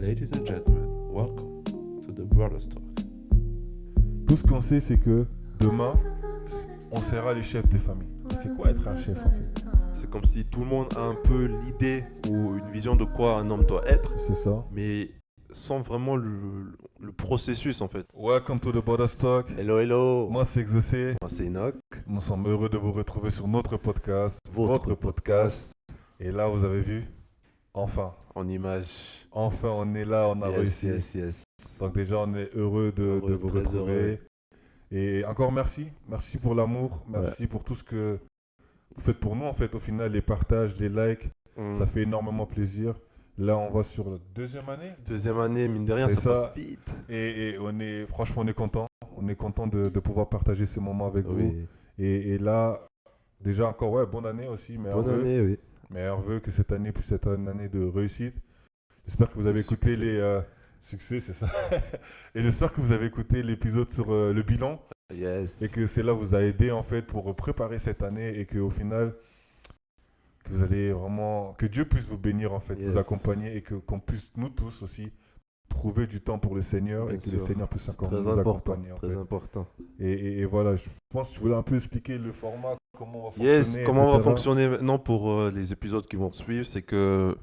Ladies and gentlemen, welcome to the Brothers Talk. Tout ce qu'on sait, c'est que demain, on sera les chefs des familles. C'est quoi être un chef en fait? C'est comme si tout le monde a un peu l'idée ou une vision de quoi un homme doit être, C'est ça. mais sans vraiment le processus en fait. Welcome to the Brothers Talk. Hello, hello. Moi, c'est Exaucé. Moi, c'est Enoch. Nous sommes heureux de vous retrouver sur notre podcast, Votre podcast. Et là, vous avez vu, enfin, En image. on est là, on a réussi. Yes. Donc déjà, on est heureux de vous très retrouver. heureux. Et encore merci. Merci pour l'amour. Merci pour tout ce que vous faites pour nous. En fait, au final, les partages, les likes, ça fait énormément plaisir. Là, on va sur la deuxième année. Deuxième année, mine de rien, C'est ça ça. passe vite. Et franchement, on est content. On est content de pouvoir partager ces moments avec vous. Oui. Et là, déjà encore, bonne année aussi. Bonne année, oui. Meilleurs vœux que cette année puisse être une année de réussite. J'espère que vous avez écouté Succès. les... Succès, c'est ça. Et j'espère que vous avez écouté l'épisode sur le bilan. Yes. Et que cela vous a aidé en fait pour préparer cette année. Et qu'au final, que vous allez vraiment... Que Dieu puisse vous bénir en fait, Yes. vous accompagner. Et qu'on puisse nous tous aussi trouver du temps pour le Seigneur. Bien et que sûr. le Seigneur puisse C'est encore très nous important. accompagner. En Très fait. important. Et voilà, je pense que je voulais un peu expliquer le format, comment on va fonctionner. Yes, comment on va etc. fonctionner maintenant pour les épisodes qui vont suivre, c'est que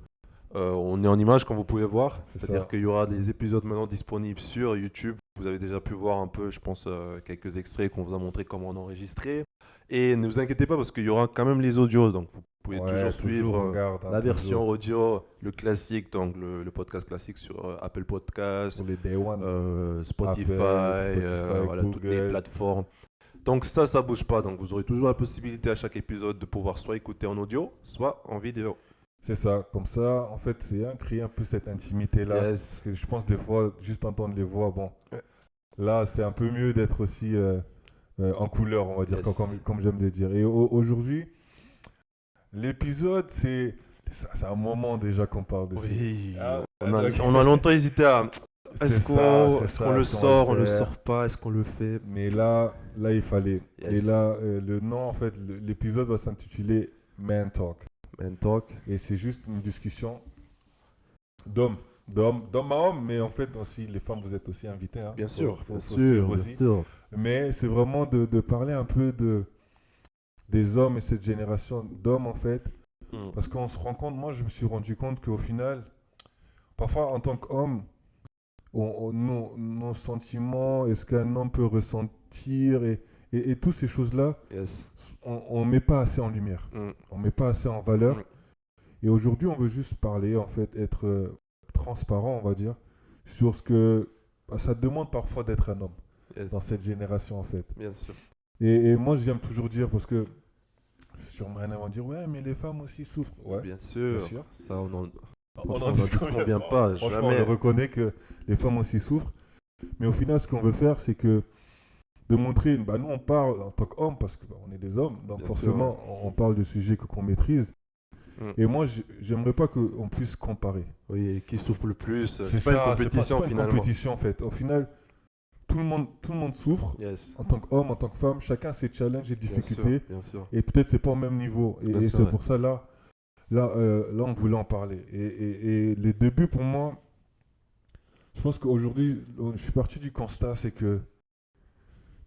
on est en image comme vous pouvez voir, C'est c'est-à-dire ça. qu'il y aura des épisodes maintenant disponibles sur YouTube. Vous avez déjà pu voir un peu, je pense, quelques extraits qu'on vous a montré comment on enregistrait. Et ne vous inquiétez pas parce qu'il y aura quand même les audios, donc vous pouvez toujours suivre on garde, hein, la version toujours. audio, le classique, donc le podcast classique sur Apple Podcasts, Sur les Day One. Spotify, Spotify, voilà, toutes les Google. plateformes. Donc ça bouge pas. Donc vous aurez toujours la possibilité à chaque épisode de pouvoir soit écouter en audio, soit en vidéo. C'est ça, comme ça, en fait, c'est créer un peu cette intimité-là. Parce que je pense des fois, juste entendre les voix, bon, Ouais. là, c'est un peu mieux d'être aussi en couleur, on va dire, Yes. comme j'aime le dire. Et aujourd'hui, l'épisode, c'est un moment déjà qu'on parle dessus. Oui. Ah, On a, ok. on a longtemps hésité à C'est est-ce ça, qu'on c'est est-ce ça, qu'on le si on sort, on va le faire. sort pas, est-ce qu'on le fait. Mais là, il fallait. Yes. Et là, le nom, en fait, l'épisode va s'intituler Man Talk. Man Talk. Et c'est juste une discussion d'hommes à hommes, mais en fait aussi, les femmes, vous êtes aussi invités. Hein. Bien sûr, Faut bien suivre sûr, bien aussi. sûr. Mais c'est vraiment de parler un peu des hommes et cette génération d'hommes, en fait. Parce qu'on se rend compte, moi, je me suis rendu compte qu'au final, parfois, en tant qu'homme, nos sentiments, est-ce qu'un homme peut ressentir et toutes ces choses-là, Yes. on ne met pas assez en lumière. On ne met pas assez en valeur. Et aujourd'hui, on veut juste parler, en fait, être transparent, on va dire, sur ce que ça demande parfois d'être un homme Yes. dans cette génération, en fait. Bien sûr. Et moi, j'aime toujours dire, parce que sûrement, ils vont dire, ouais, mais les femmes aussi souffrent. Ouais, Bien sûr. bien sûr. Ça, on en on disconvient pas, Franchement, jamais. on reconnaît que les femmes aussi souffrent. Mais au final, ce qu'on veut faire, c'est que de montrer, nous on parle en tant qu'hommes, parce qu'on est des hommes, donc Bien forcément, on parle de sujets qu'on maîtrise. Et moi, j'aimerais pas qu'on puisse comparer. Oui, qui souffre le plus. C'est C'est pas une compétition c'est pas une finalement. compétition en fait. Au final, tout le monde souffre. Yes. En tant qu'homme, en tant que femme, chacun ses challenges et difficultés. Bien sûr. Et peut-être c'est pas au même niveau. Bien Et sûr, c'est ouais. pour ça, là, on voulait en parler. Et les débuts, pour moi, je pense qu'aujourd'hui, je suis parti du constat, c'est que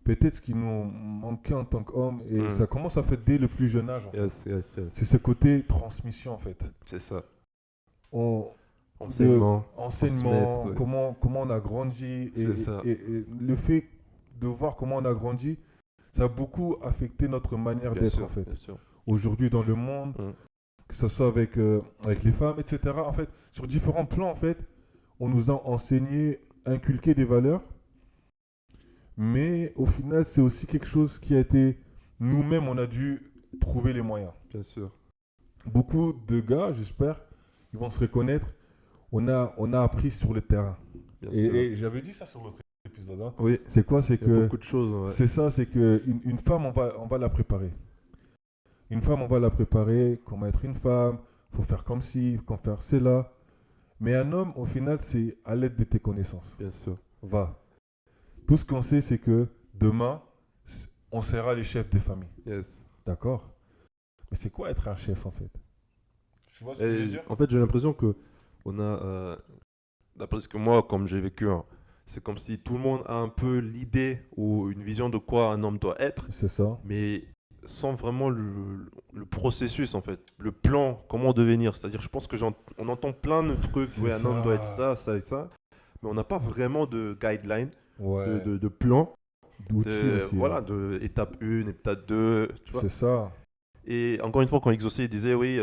peut-être ce qui nous manquait en tant qu'homme, et ça commence à faire dès le plus jeune âge, en fait, Yes. c'est ce côté transmission, en fait. C'est ça. Enseignement, transmettre, ouais. comment on a grandi. C'est ça. Et le fait de voir comment on a grandi, ça a beaucoup affecté notre manière Bien d'être, sûr, en fait. bien sûr. Aujourd'hui dans le monde, que ce soit avec les femmes, etc. En fait, sur différents plans, en fait, on nous a enseigné, inculqué des valeurs. Mais au final, c'est aussi quelque chose qui a été... Nous-mêmes, on a dû trouver les moyens. Bien sûr. Beaucoup de gars, j'espère, ils vont se reconnaître. On a appris sur le terrain. Bien sûr. Et j'avais dit ça sur l'autre épisode. Hein. Oui. C'est quoi? C'est Il y a que... beaucoup de choses. Ouais. C'est ça, c'est qu'une femme, on va la préparer. Une femme, on va la préparer, comment être une femme, faut faire comme ci, faut faire cela. Mais un homme, au final, c'est à l'aide de tes connaissances. Bien sûr. Va. Tout ce qu'on sait, c'est que demain, on sera les chefs des familles. Yes. D'accord? Mais c'est quoi être un chef, en fait? Tu vois ce que je veux dire? En fait, j'ai l'impression que on a d'après ce que moi, comme j'ai vécu, hein, c'est comme si tout le monde a un peu l'idée ou une vision de quoi un homme doit être, C'est ça. mais sans vraiment le processus en fait, le plan, comment devenir. C'est-à-dire, je pense que on entend plein de trucs, C'est ouais, un homme doit être ça. ça, ça et ça, mais on n'a pas vraiment de guideline, Ouais. de plan, D'outils aussi, hein. voilà, de étape 1, étape 2, tu vois. C'est ça. Et encore une fois, quand Exaucé il disait, oui,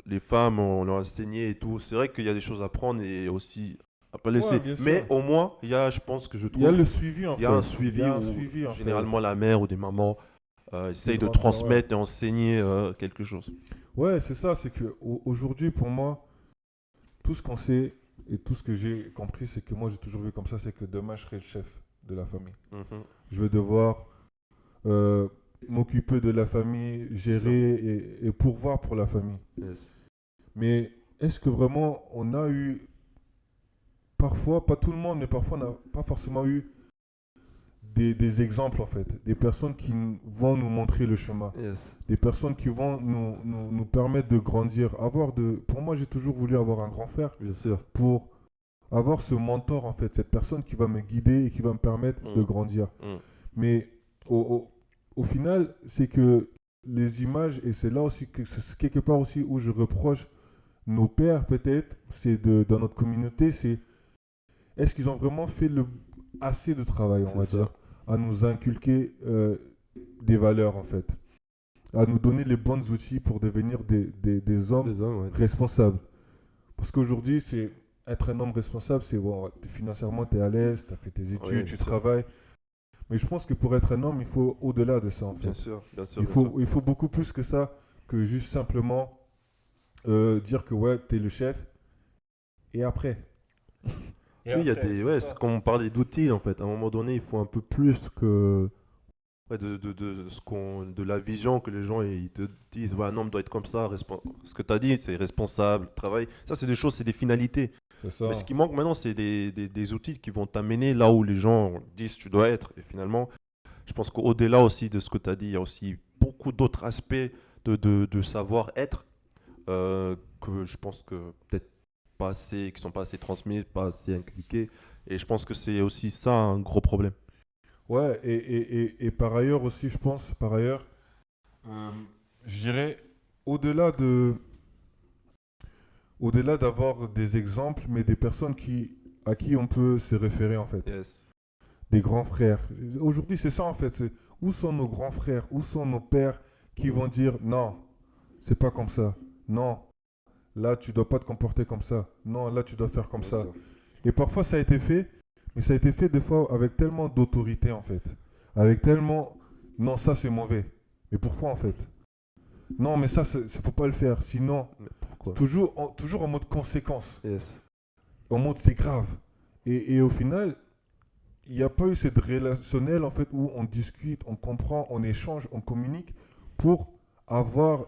les femmes, on leur a enseigné et tout, c'est vrai qu'il y a des choses à prendre et aussi à pas Ouais, laisser. bien Mais sûr. au moins, il y a, je pense que je Il y a trouve, le suivi en il y a un fait. Il y suivi a un où suivi en généralement fait. la mère ou des mamans Des essayent de grandes sœurs, ouais. transmettre et enseigner quelque chose. Ouais, c'est ça. C'est que aujourd'hui, pour moi, tout ce qu'on sait et tout ce que j'ai compris, c'est que moi, j'ai toujours vu comme ça, c'est que demain, je serai le chef de la famille. Mhm. Je vais devoir euh, m'occuper de la famille, C'est ça. gérer et pourvoir pour la famille. Yes. Mais est-ce que vraiment on a eu, parfois, pas tout le monde, mais parfois on n'a pas forcément eu des exemples en fait, des personnes qui vont nous montrer le chemin, Yes. des personnes qui vont nous permettre de grandir. Pour moi, j'ai toujours voulu avoir un grand frère Bien sûr. pour avoir ce mentor en fait, cette personne qui va me guider et qui va me permettre de Mm. grandir. Mm. Mais au final, c'est que les images, et c'est là aussi, c'est quelque part aussi où je reproche nos pères peut-être, dans notre communauté, c'est est-ce qu'ils ont vraiment fait assez de travail, on C'est va ça. dire, à nous inculquer des valeurs en fait, à nous donner les bons outils pour devenir des hommes Des hommes, ouais. responsables. Parce qu'aujourd'hui, c'est être un homme responsable, c'est bon, financièrement, tu es à l'aise, tu as fait tes Oui, études, tu bien sûr. travailles. Mais je pense que pour être un homme, il faut au-delà de ça en Bien fait. sûr, bien sûr, Il bien sûr. faut, il faut beaucoup plus que ça, que juste simplement dire que ouais, tu es le chef. Et après. Oui, il y a des. Ouais, c'est comme on parlait d'outils en fait. À un moment donné, il faut un peu plus que. Ouais, de la vision que les gens ils te disent, ouais, un homme doit être comme ça. Ce que tu as dit, c'est responsable, travail. Ça, c'est des choses, c'est des finalités. C'est ça. Mais ce qui manque maintenant, c'est des outils qui vont t'amener là où les gens disent tu dois être. Et finalement, je pense qu'au-delà aussi de ce que tu as dit, il y a aussi beaucoup d'autres aspects de savoir-être que je pense que peut-être pas assez, qui sont pas assez transmis, pas assez inculqués. Et je pense que c'est aussi ça un gros problème. Ouais, et par ailleurs aussi, je pense, par ailleurs, je dirais, au-delà de, au-delà d'avoir des exemples, mais des personnes à qui on peut se référer en fait. Yes. Des grands frères. Aujourd'hui, c'est ça en fait. Où sont nos grands frères? Où sont nos pères qui vont dire non, c'est pas comme ça. Non, là, tu dois pas te comporter comme ça. Non, là, tu dois faire comme Bien ça. sûr. Et parfois, ça a été fait, mais ça a été fait des fois avec tellement d'autorité en fait. Avec tellement. Non, ça c'est mauvais. Mais pourquoi en fait? Non, mais ça, faut pas le faire. Sinon, Mais pourquoi? toujours en mode conséquence. Yes. En mode c'est grave. Et au final, il n'y a pas eu cette relationnelle en fait où on discute, on comprend, on échange, on communique pour avoir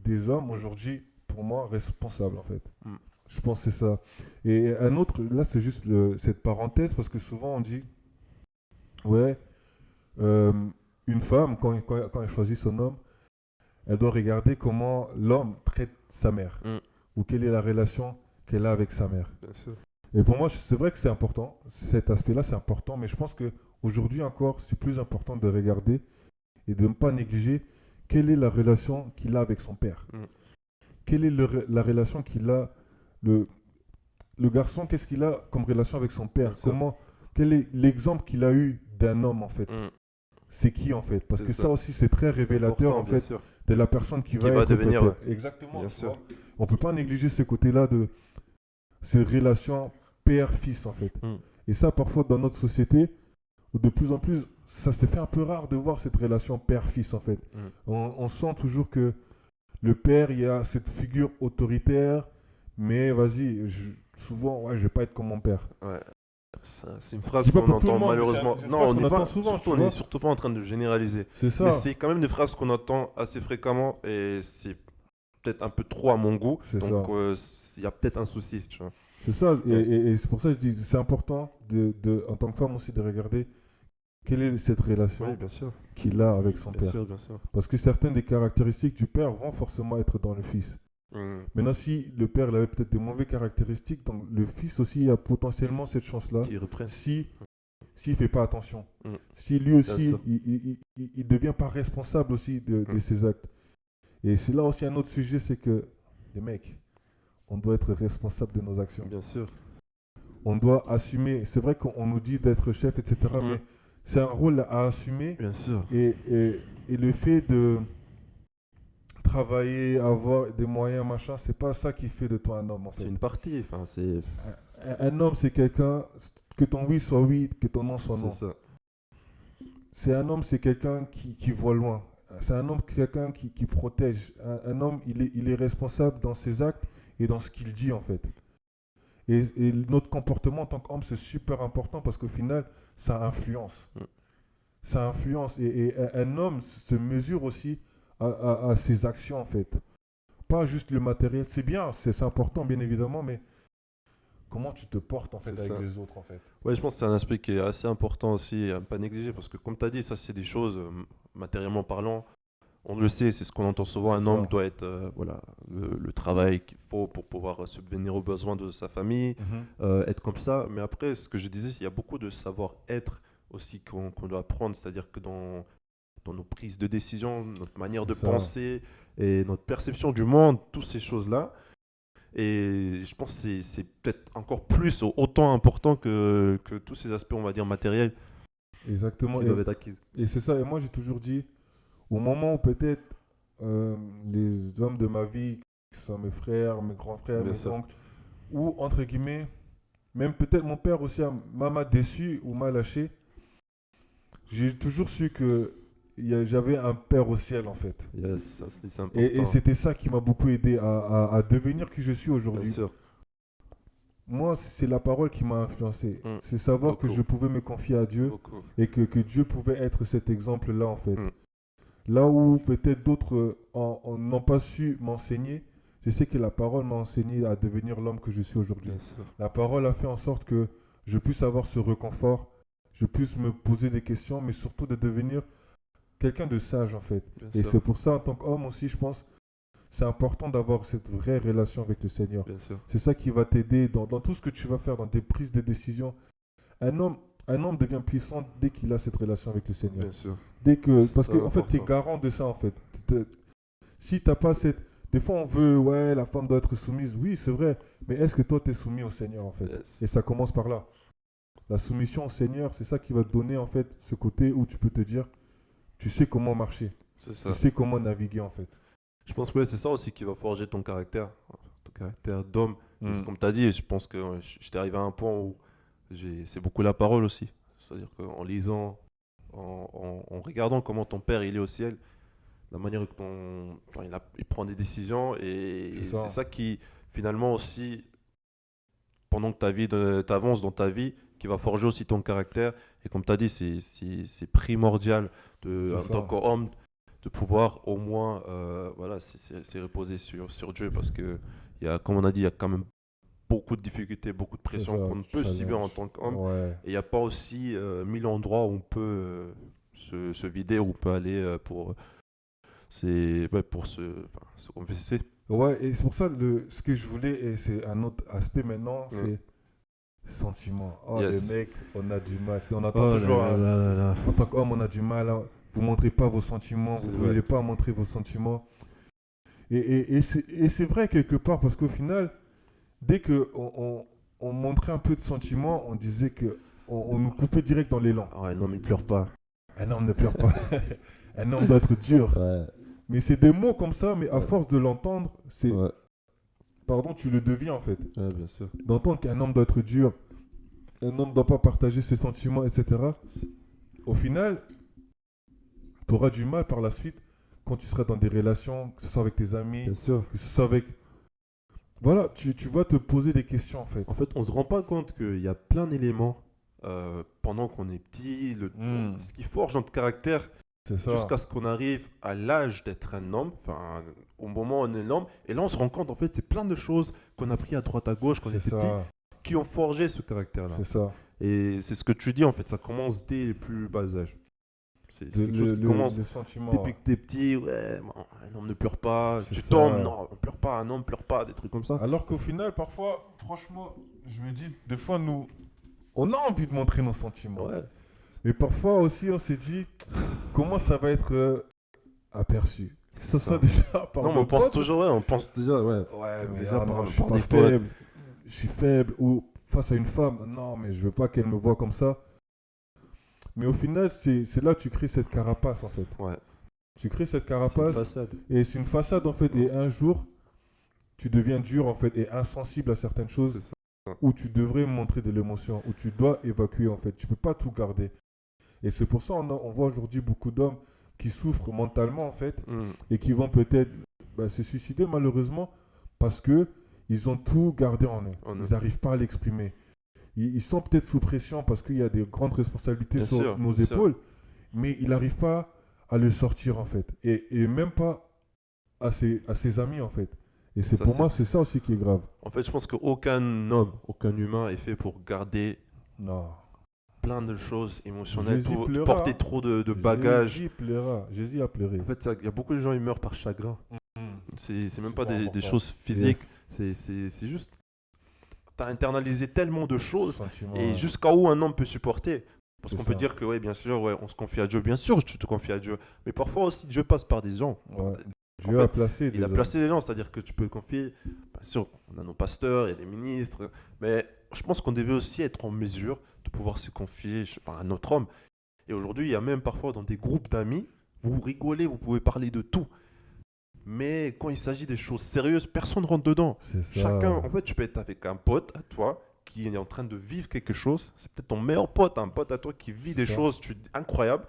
des hommes aujourd'hui, pour moi, responsables en fait. Mm. Je pense que c'est ça. Et un autre, là c'est juste cette parenthèse parce que souvent on dit, ouais, euh, une femme, quand elle choisit son homme, elle doit regarder comment l'homme traite sa mère Mm. ou quelle est la relation qu'elle a avec sa mère. Bien sûr. Et pour moi, c'est vrai que c'est important. Cet aspect-là, c'est important. Mais je pense qu'aujourd'hui encore, c'est plus important de regarder et de ne pas négliger quelle est la relation qu'il a avec son père. Mm. Quelle est la relation qu'il a, le garçon, qu'est-ce qu'il a comme relation avec son père? Bien sûr. Quel est l'exemple qu'il a eu d'un homme en fait? Mm. C'est qui en fait? Parce C'est que ça. ça aussi, c'est très C'est révélateur important, en bien fait sûr. de la personne qui va va être devenir, peut-être. Exactement. Bien tu sûr. vois. On peut pas négliger ce côté-là de ces relations père-fils en fait. Mm. Et ça, parfois, dans notre société, où de plus en plus, ça s'est fait un peu rare de voir cette relation père-fils en fait. Mm. On sent toujours que le père, il y a cette figure autoritaire, mais vas-y, souvent, ouais, je vais pas être comme mon père. Ouais. C'est une Je phrase dis pas qu'on pour tout le entend monde, mais malheureusement. c'est une Non, phrase on qu'on n'est pas. entend souvent, Surtout, tu on vois. n'est surtout pas en train de généraliser. C'est ça. Mais c'est quand même des phrases qu'on entend assez fréquemment et c'est peut-être un peu trop à mon goût. C'est Donc, ça. il y a peut-être un souci, tu vois. C'est ça. Et, Ouais. et c'est pour ça que je dis, c'est important, en tant que femme aussi, de regarder quelle est cette relation Oui, bien sûr. qu'il a avec son Bien père. sûr, bien sûr. Parce que certaines des caractéristiques du père vont forcément être dans le fils. Maintenant, si le père il avait peut-être des mauvaises caractéristiques, donc le fils aussi a potentiellement cette chance-là Qui reprennent. si s'il fait pas attention. Mm. Si lui Bien aussi, sûr. il devient pas responsable aussi de ses actes. Et c'est là aussi un autre sujet, c'est que les mecs, on doit être responsable de nos actions. Bien sûr. On doit assumer. C'est vrai qu'on nous dit d'être chef, etc. Mais c'est un rôle à assumer. Bien sûr. Et le fait de travailler, avoir des moyens, machin, c'est pas ça qui fait de toi un homme, en C'est fait. une partie. Enfin, c'est Un homme, c'est quelqu'un, que ton oui soit oui, que ton non soit non. ça. C'est un homme, c'est quelqu'un qui voit loin. C'est un homme, quelqu'un qui protège. Un homme, il est responsable dans ses actes et dans ce qu'il dit, en fait. Et notre comportement en tant qu'homme, c'est super important parce qu'au final, ça influence. Mm. Ça influence. Et un homme se mesure aussi à ses actions, en fait. Pas juste le matériel. C'est bien, c'est important, bien évidemment, mais comment tu te portes, en fait, C'est avec ça. les autres, en fait. Ouais, je pense que c'est un aspect qui est assez important aussi à ne pas négliger parce que, comme tu as dit, ça, c'est des choses, matériellement parlant, on le sait, c'est ce qu'on entend souvent. Un C'est homme ça. doit être voilà, le travail qu'il faut pour pouvoir subvenir aux besoins de sa famille, être comme ça. Mais après, ce que je disais, c'est qu'il y a beaucoup de savoir-être aussi qu'on doit apprendre, c'est-à-dire que dans nos prises de décision, notre manière de C'est ça. penser et notre perception du monde, toutes ces choses-là. Et je pense que c'est peut-être encore plus, autant important que tous ces aspects, on va dire, matériels Exactement. qui doivent être acquis. Et c'est ça. Et moi, j'ai toujours dit, au moment où peut-être les hommes de ma vie, qui sont mes frères, mes grands frères, Bien mes sûr. oncles, ou entre guillemets, même peut-être mon père aussi m'a déçu ou m'a lâché, j'ai toujours su que j'avais un père au ciel, en fait. Yes, ça, c'est important. Et c'était ça qui m'a beaucoup aidé à devenir qui je suis Bien aujourd'hui. sûr. Moi, c'est la parole qui m'a influencé. Mm. C'est savoir que Beaucoup. je pouvais me confier à Dieu Beaucoup. et que Dieu pouvait être cet exemple-là, en fait. Mm. Là où peut-être d'autres n'ont pas su m'enseigner, je sais que la parole m'a enseigné à devenir l'homme que je suis aujourd'hui. Bien sûr. La parole a fait en sorte que je puisse avoir ce réconfort, je puisse me poser des questions, mais surtout de devenir quelqu'un de sage, en fait. Bien Et sûr. c'est pour ça, en tant qu'homme aussi, je pense, c'est important d'avoir cette vraie relation avec le Seigneur. Bien sûr. C'est ça qui va t'aider dans tout ce que tu vas faire, dans tes prises de décision. Un homme devient puissant dès qu'il a cette relation avec le Seigneur. Bien sûr. Parce C'est que en fait, tu es important. garant de ça, en fait. Si t'as pas cette... Des fois, on veut, ouais, la femme doit être soumise. Oui, c'est vrai. Mais est-ce que toi, tu es soumis au Seigneur, en fait? Yes. Et ça commence par là. La soumission au Seigneur, c'est ça qui va te donner, en fait, ce côté où tu peux te dire, tu sais comment marcher. C'est ça. Tu sais comment naviguer, en fait. Je pense que ouais, c'est ça aussi qui va forger ton caractère d'homme. Parce que comme tu as dit, je pense que j'étais arrivé à un point où c'est beaucoup la parole aussi. C'est-à-dire qu'en lisant, en regardant comment ton père il est au ciel, la manière dont il prend des décisions, et C'est ça. c'est ça qui finalement aussi, pendant que tu avances dans ta vie, qui va forger aussi ton caractère. Et comme tu as dit, c'est primordial C'est en ça. tant qu'homme de pouvoir au moins voilà, c'est reposer sur Dieu, parce que comme on a dit, il y a quand même beaucoup de difficultés, beaucoup de pression ça, qu'on ne peut subir en challenge. tant qu'homme. Ouais. Et il n'y a pas aussi 1000 endroits où on peut se vider, où on peut aller pour se confesser. Ouais, et c'est pour ça, ce que je voulais, et c'est un autre aspect maintenant, c'est sentiment. Oh, Yes. les mecs, on a du mal. On entend toujours, en tant qu'homme, on a du mal. Vous ne montrez pas vos sentiments, C'est vous ne vrai. voulez pas montrer vos sentiments. Et c'est vrai quelque part, parce qu'au final, dès qu'on on montrait un peu de sentiments, on disait que on nous coupait direct dans l'élan. Ah ouais, non, mais il pleure pas. Un homme ne pleure pas. Un homme doit être dur. Ouais. Mais c'est des mots comme ça, mais à force de l'entendre, c'est... Ouais. Pardon, tu le deviens en fait. Ouais, bien sûr. D'entendre qu'un homme doit être dur, un homme ne doit pas partager ses sentiments, etc. Au final, tu auras du mal par la suite quand tu seras dans des relations, que ce soit avec tes amis, Bien sûr. que ce soit avec... Voilà, tu vas te poser des questions en fait. En fait, on se rend pas compte qu'il y a plein d'éléments pendant qu'on est petit, ce qui forge notre caractère C'est ça. jusqu'à ce qu'on arrive à l'âge d'être un homme, enfin au moment où on est un homme. Et là, on se rend compte, en fait, c'est plein de choses qu'on a pris à droite à gauche quand on C'est était petit ça. qui ont forgé ce caractère-là. C'est ça. Et c'est ce que tu dis, en fait, ça commence dès les plus bas âges. C'est quelque chose qui commence le sentiment. depuis que t'es petit. Ouais, bon, un homme ne pleure pas. C'est Tu ça. tombes, non, on pleure pas. Un homme pleure pas. Des trucs comme ça. Alors qu'au final, parfois, franchement, je me dis, des fois, nous, on a envie de montrer nos sentiments. Ouais. Mais parfois aussi, on s'est dit, comment ça va être aperçu. Que C'est ce ça. soit déjà par Non, mais nos on pense potes. toujours, ouais, on pense déjà, ouais. Ouais, mais Déjà, non, par- je suis par pas des potes. faible. Je suis faible. Ou face à une femme, non, mais je veux pas qu'elle me voie comme ça. Mais au final, c'est là que tu crées cette carapace, en fait. Ouais. Tu crées cette C'est une carapace. façade. Et c'est une façade, en fait. Et un jour, tu deviens dur, en fait, et insensible à certaines choses. C'est ça. Où tu devrais montrer de l'émotion, où tu dois évacuer en fait. Tu peux pas tout garder. Et c'est pour ça on voit aujourd'hui beaucoup d'hommes qui souffrent mentalement en fait et qui vont peut-être se suicider malheureusement parce que ils ont tout gardé en eux. En eux. Ils n'arrivent pas à l'exprimer. Ils sont peut-être sous pression parce qu'il y a des grandes responsabilités Bien sur sûr, nos bien sûr. épaules, mais ils n'arrivent pas à le sortir en fait. Et même pas à ses amis en fait. Et c'est Ça, pour c'est- moi, c'est ça aussi qui est grave. En fait, je pense qu'aucun homme, aucun humain est fait pour garder Non. plein de choses émotionnelles, Jésus pour pleura. porter trop de bagages. Jésus a pleuré. En fait, il y a beaucoup de gens, ils meurent par chagrin. C'est même pas Super des important. choses physiques. Yes. C'est juste. T'as internalisé tellement de choses. Sentiment, Et ouais. jusqu'à où un homme peut supporter. Parce C'est qu'on peut ça. dire que, ouais, bien sûr, ouais, on se confie à Dieu. Bien sûr, tu te confies à Dieu. Mais parfois aussi, Dieu passe par des gens. Ouais. En Dieu fait, a placé Il des a hommes. placé des gens, c'est-à-dire que tu peux confier. Bien sûr, on a nos pasteurs, il y a les ministres. Mais je pense qu'on devait aussi être en mesure de pouvoir se confier, je sais pas, à un autre homme. Et aujourd'hui, il y a même parfois dans des groupes d'amis, vous rigolez, vous pouvez parler de tout. Mais quand il s'agit des choses sérieuses, personne ne rentre dedans. C'est ça. Chacun, en fait, tu peux être avec un pote à toi qui est en train de vivre quelque chose. C'est peut-être ton meilleur pote, un pote à toi qui vit des ça. choses incroyables.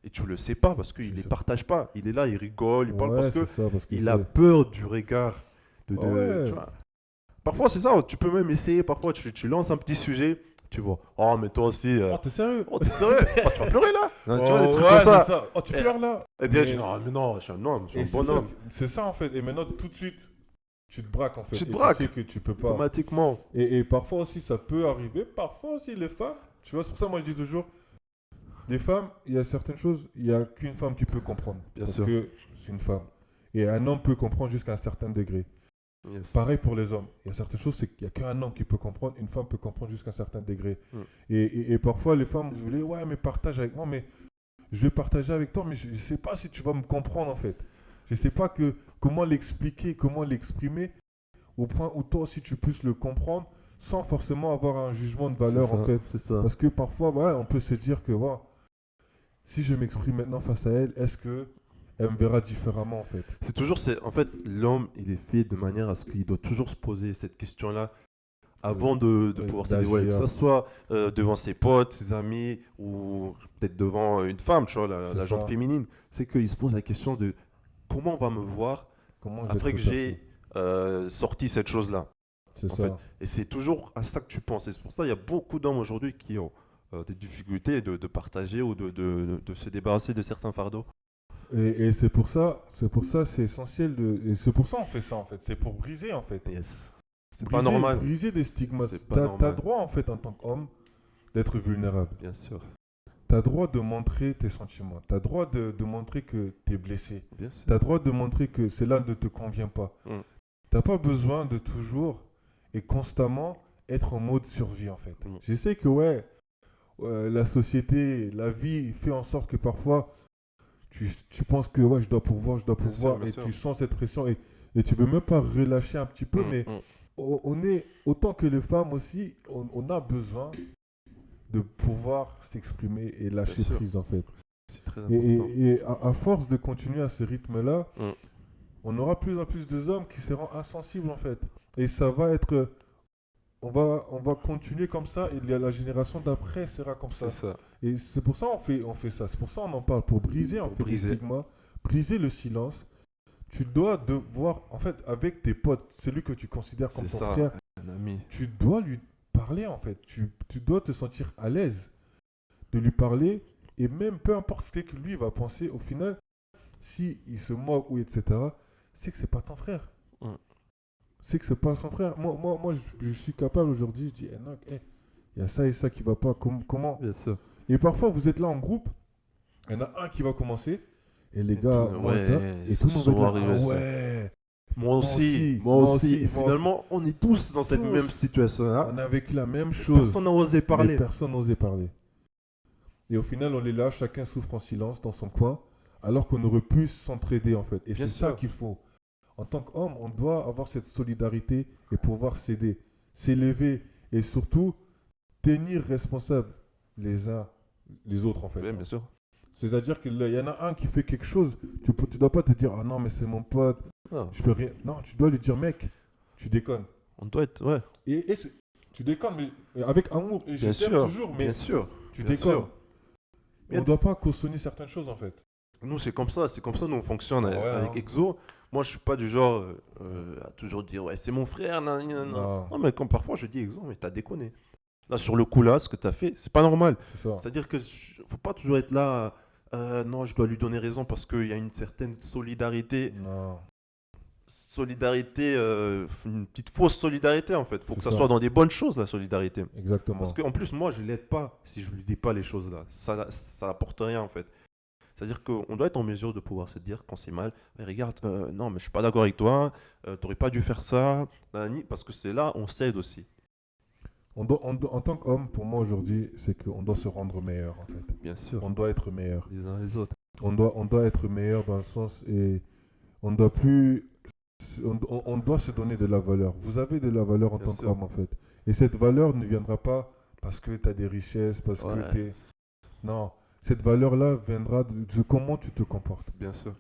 Et tu le sais pas parce qu'il Tu ne les sais partage pas. Il est là, il rigole, il parle Ouais, parce c'est que ça, parce que il a c'est- peur du regard. Ouais. Tu vois. Parfois, c'est ça. Tu peux même essayer. Parfois, tu lances un petit sujet. Tu vois. Oh, mais toi aussi. Oh, t'es sérieux? Oh, t'es sérieux? Oh, tu vas pleurer là? Tu vois, Oh, des trucs ouais, comme ça. c'est ça. Oh, tu pleures là? Et dire, Mais- non, mais non, je suis un homme, je suis Et un c'est bon ça, homme. c'est ça en fait. Et maintenant, tout de suite, tu te braques en fait. Tu te Et braques. sais que tu peux pas. Automatiquement. Et parfois aussi, ça peut arriver. Parfois aussi, les femmes, tu vois, c'est pour ça que moi je dis toujours, les femmes, il y a certaines choses, il n'y a qu'une femme qui peut comprendre. Bien parce sûr. que c'est une femme. Et un homme peut comprendre jusqu'à un certain degré. Yes. Pareil pour les hommes. Il y a certaines choses, c'est qu'il n'y a qu'un homme qui peut comprendre, une femme peut comprendre jusqu'à un certain degré. Et parfois, les femmes, vous voulez, ouais, mais partage avec moi, mais je vais partager avec toi, mais je ne sais pas si tu vas me comprendre en fait. Je ne sais pas comment l'expliquer, comment l'exprimer, au point où toi aussi tu puisses le comprendre sans forcément avoir un jugement de valeur C'est en ça, fait. C'est ça. Parce que parfois, ouais, on peut se dire que ouais, si je m'exprime maintenant face à elle, est-ce que elle me verra différemment en fait? C'est toujours, en fait, l'homme, il est fait de manière à ce qu'il doit toujours se poser cette question-là avant de pouvoir se dévoiler. Que d'agir. ce soit devant ses potes, ses amis, ou peut-être devant une femme, tu vois, C'est la gente ça. féminine. C'est qu'il se pose la question de comment on va me voir Comment je vais après être que j'ai perçu? sorti cette chose-là. C'est en ça. fait. Et c'est toujours à ça que tu penses. Et c'est pour ça qu'il y a beaucoup d'hommes aujourd'hui qui ont des difficultés de partager ou de se débarrasser de certains fardeaux. Et c'est pour ça, c'est essentiel et c'est pour ça on fait ça en fait. C'est pour briser en fait. Yes. C'est Briser, pas normal. Briser des stigmates. C'est pas T'as normal. droit en fait en tant qu'homme d'être vulnérable. Bien sûr. T'as droit de montrer tes sentiments. T'as droit de montrer que t'es blessé. Bien sûr. T'as droit de montrer que cela ne te convient pas. T'as pas besoin de toujours et constamment être en mode survie en fait. Je sais que ouais, la société, la vie fait en sorte que parfois tu penses que ouais, je dois pourvoir Bien sûr, bien et sûr. tu sens cette pression et tu veux même pas relâcher un petit peu, mais on est, autant que les femmes aussi, on a besoin de pouvoir s'exprimer et lâcher Bien sûr. prise en fait. C'est très Et, important. et à force de continuer à ce rythme-là, Mm. on aura plus en plus d'hommes qui seront insensibles en fait. Et ça va être... On va continuer comme ça et la génération d'après sera comme ça. C'est ça. Et c'est pour ça on fait ça. C'est pour ça on en parle. Pour briser en Pour fait briser. les stigmas, briser le silence. Tu dois devoir, en fait, avec tes potes, celui que tu considères comme C'est ton ça. frère, Un ami. tu dois lui parler en fait. Tu dois te sentir à l'aise de lui parler et même peu importe ce que lui va penser, au final, si il se moque ou etc., c'est que c'est pas ton frère. Ouais. C'est que c'est pas son frère. Moi je suis capable aujourd'hui, je dis, Enoch, il y a ça et ça qui va pas. Comment? Bien sûr. Et parfois, vous êtes là en groupe Il y en a un qui va commencer, et les Et gars, tout, moi, ouais, et ça tout le monde va sont dire, arrivés, ah ça. ouais, Moi aussi, moi aussi, Et finalement, on est tous dans cette Tous. même situation-là. on a vécu la même chose, Personne n'a osé mais parler. personne n'osait parler. Et au final, on est là, chacun souffre en silence dans son coin, alors qu'on aurait pu s'entraider en fait. Et Bien c'est ça sûr. qu'il faut. En tant qu'homme, on doit avoir cette solidarité et pouvoir s'aider, s'élever et surtout tenir responsables les uns les autres en fait. Oui, bien sûr. C'est-à-dire qu'il y en a un qui fait quelque chose, tu ne dois pas te dire ah non mais c'est mon pote, Ah, je peux rien. Non, tu dois lui dire mec, tu déconnes. on doit être, ouais, Tu déconnes mais avec amour et je bien t'aime sûr, toujours mais bien sûr. tu bien déconnes. sûr. On ne doit pas cautionner certaines choses en fait. Nous, c'est comme ça nous on fonctionne Ouais, avec hein. Exo. Moi, je suis pas du genre à toujours dire, ouais, c'est mon frère, nan, nan, nan. Non. Non, mais comme parfois je dis, Exo, mais t'as déconné. Là, sur le coup, là, ce que t'as fait, c'est pas normal. C'est ça. C'est-à-dire que faut pas toujours être là, non, je dois lui donner raison parce qu'il y a une certaine solidarité. Non. Une petite fausse solidarité en fait. Faut C'est que ça ça. soit dans des bonnes choses, la solidarité. Exactement. Parce qu'en plus, moi, je l'aide pas si je lui dis pas les choses là. Ça apporte rien en fait. C'est-à-dire qu'on doit être en mesure de pouvoir se dire quand c'est mal, mais regarde, non, mais je suis pas d'accord avec toi, t'aurais pas dû faire ça, nanani, parce que c'est là, on s'aide aussi. En tant qu'homme, pour moi aujourd'hui, c'est qu'on doit se rendre meilleur en fait. Bien sûr, On doit être meilleur. les uns les autres. On doit être meilleur dans le sens et on doit plus. On doit se donner de la valeur. Vous avez de la valeur en Bien tant sûr. qu'homme en fait. Et cette valeur ne viendra pas parce que tu as des richesses, parce Ouais. que tu es. Non. Cette valeur-là viendra de comment tu te comportes. Bien sûr.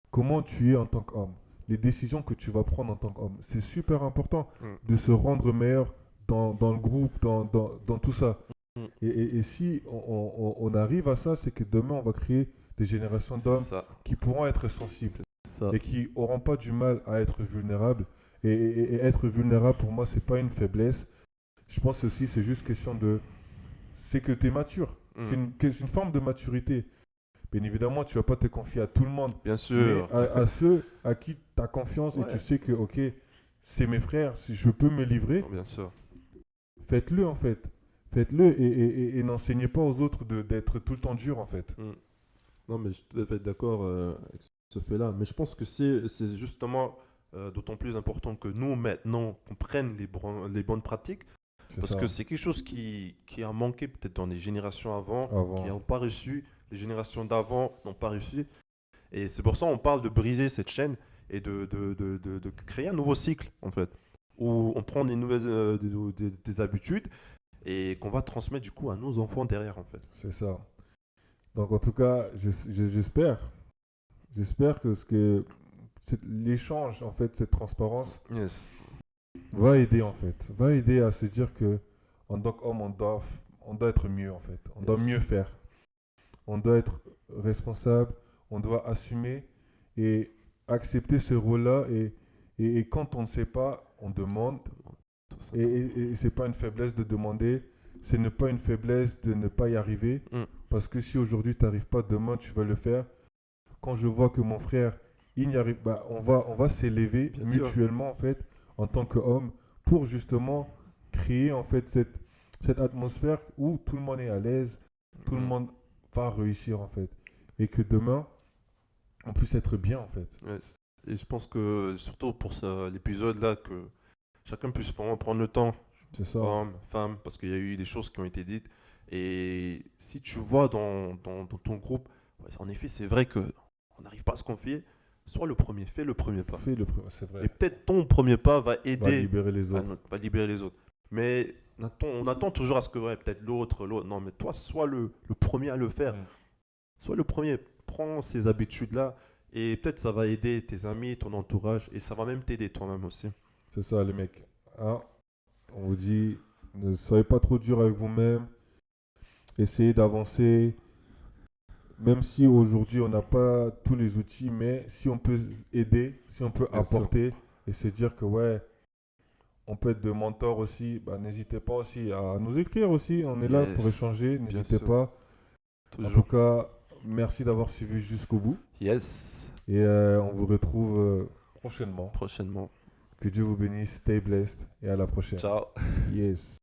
Comment tu es en tant qu'homme. Les décisions que tu vas prendre en tant qu'homme. C'est super important Mm. de se rendre meilleur dans le groupe, dans tout ça. Mm. Et si on arrive à ça, c'est que demain, on va créer des générations C'est d'hommes ça. qui pourront être sensibles Ça. et qui n'auront pas du mal à être vulnérables. Et être vulnérable, pour moi, c'est pas une faiblesse. Je pense aussi, c'est juste question de... C'est que tu es mature. Mm. C'est une forme de maturité. Bien évidemment, tu vas pas te confier à tout le monde. Bien Mais sûr. à ceux à qui tu as confiance et Ouais. tu sais que, ok, c'est mes frères, si je peux me livrer, Bien sûr. faites-le en fait. Faites-le et n'enseignez pas aux autres d'être tout le temps dur en fait. Non, mais je suis tout à fait d'accord avec ce fait-là. Mais je pense que c'est justement d'autant plus important que nous, maintenant, qu'on prenne les bonnes pratiques. C'est Parce ça. que c'est quelque chose qui a manqué peut-être dans les générations avant, Avant. qui n'ont pas reçu. Les générations d'avant n'ont pas reçu. Et c'est pour ça qu'on parle de briser cette chaîne et de créer un nouveau cycle, en fait. Où on prend des nouvelles des habitudes et qu'on va transmettre du coup à nos enfants derrière, en fait. C'est ça. Donc en tout cas, j'espère que l'échange, en fait, cette transparence Yes. va aider en fait. Va aider à se dire que en tant qu'homme, on doit être mieux en fait. On doit Yes. mieux faire. On doit être responsable, on doit assumer et accepter ce rôle-là. Et quand on ne sait pas, on demande. Tout ça. Et c'est pas une faiblesse de demander, c'est ne pas une faiblesse de ne pas y arriver. Mm. Parce que si aujourd'hui tu n'arrives pas, demain tu vas le faire. Quand je vois que mon frère, il n'y arrive pas, on va s'élever Bien sûr. mutuellement en fait, en tant qu'homme, pour justement créer en fait cette atmosphère où tout le monde est à l'aise, tout le Mm. monde va réussir en fait. Et que demain, on puisse être bien en fait. Yes. Et je pense que surtout pour l'épisode là, que chacun puisse vraiment prendre le temps, C'est ça. homme, femme, parce qu'il y a eu des choses qui ont été dites. Et si tu vois dans ton groupe, ouais, en effet, c'est vrai que on n'arrive pas à se confier, sois le premier, fais le premier pas. Fais c'est vrai. Et peut-être ton premier pas va Va aider, libérer les autres. va libérer les autres. Mais on attend toujours à ce que ouais, peut-être l'autre. Non, mais toi, sois le premier à le faire. Mm. Sois le premier. Prends ces habitudes-là. Et peut-être ça va aider tes amis, ton entourage. Et ça va même t'aider toi-même aussi. C'est ça, les mecs. Hein? On vous dit, ne soyez pas trop dur avec vous-même. Essayez d'avancer. Même si aujourd'hui, on n'a pas tous les outils, mais si on peut aider, si on peut Bien sûr. apporter et se dire que, ouais, on peut être de mentor aussi, bah, n'hésitez pas aussi à nous écrire aussi. On est là Yes. pour échanger. Bien N'hésitez sûr. pas. En tout Toujours. cas, merci d'avoir suivi jusqu'au bout. Yes. Et on vous retrouve prochainement. Prochainement. Que Dieu vous bénisse. Stay blessed. Et à la prochaine. Ciao. Yes.